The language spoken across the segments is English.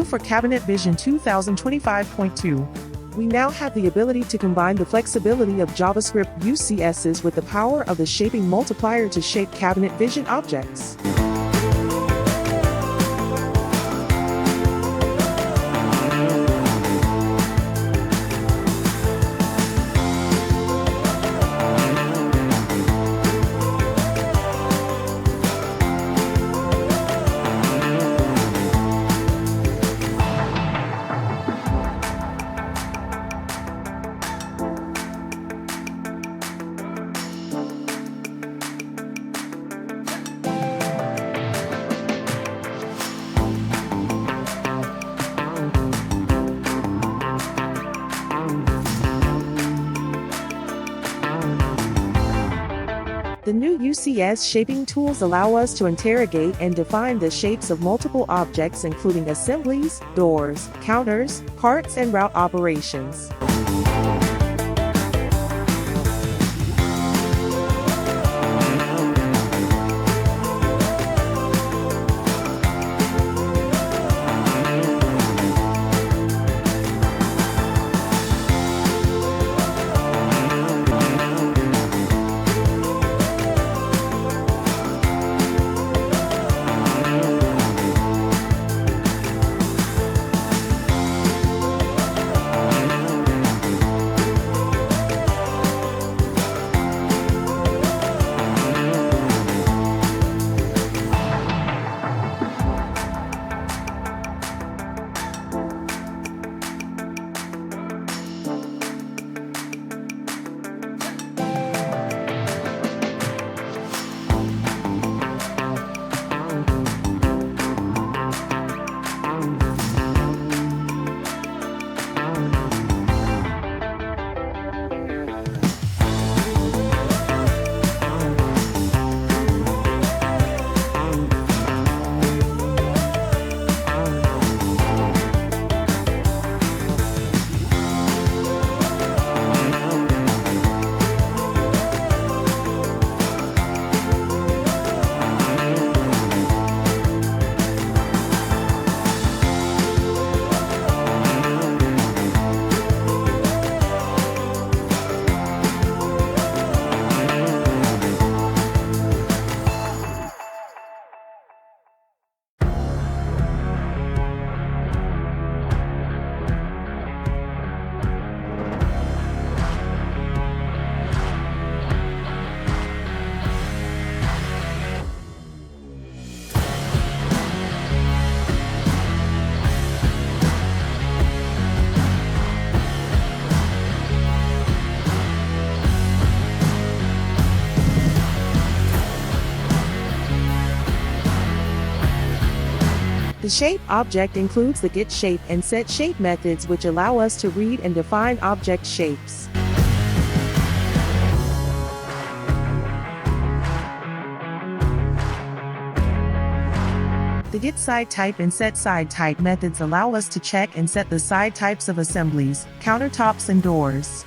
New for Cabinet Vision 2025.2. We now have the ability to combine the flexibility of JavaScript UCSs with the power of the shaping multiplier to shape cabinet vision objects. The new UCS shaping tools allow us to interrogate and define the shapes of multiple objects, including assemblies, doors, counters, parts, and route operations. The shape object includes the getShape and setShape methods, which allow us to read and define object shapes. The getSideType and setSideType methods allow us to check and set the side types of assemblies, countertops, and doors.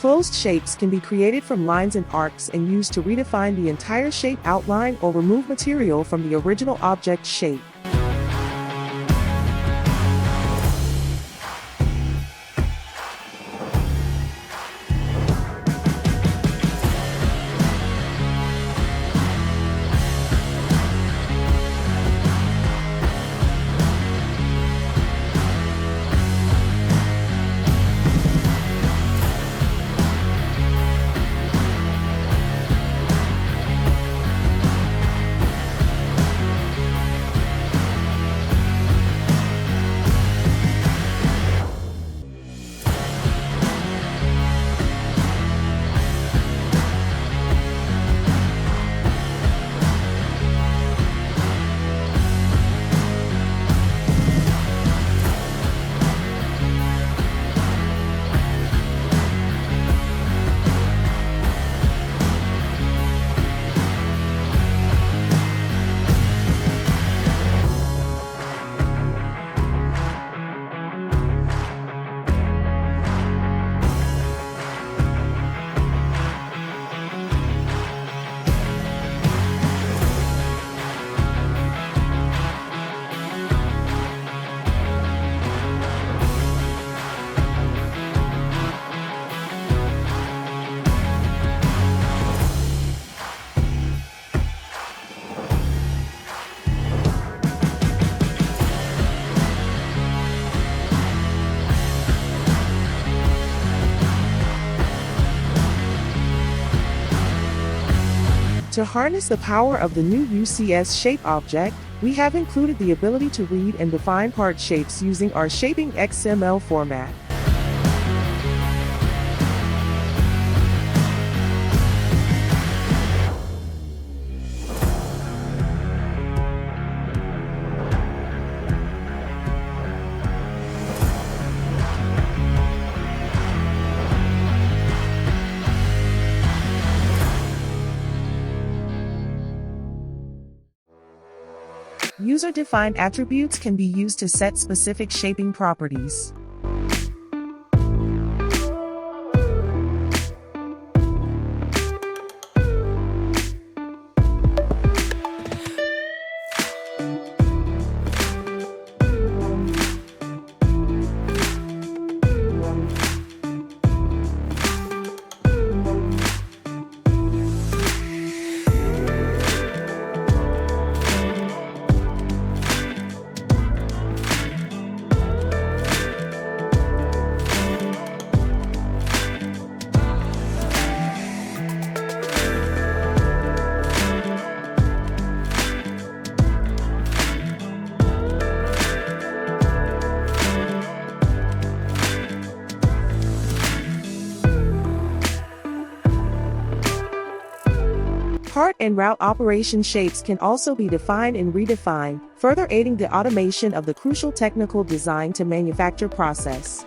Closed shapes can be created from lines and arcs and used to redefine the entire shape outline or remove material from the original object shape. To harness the power of the new UCS shape object, we have included the ability to read and define part shapes using our Shaping XML format. User-defined attributes can be used to set specific shaping properties. Part and route operation shapes can also be defined and redefined, further aiding the automation of the crucial technical design to manufacture process.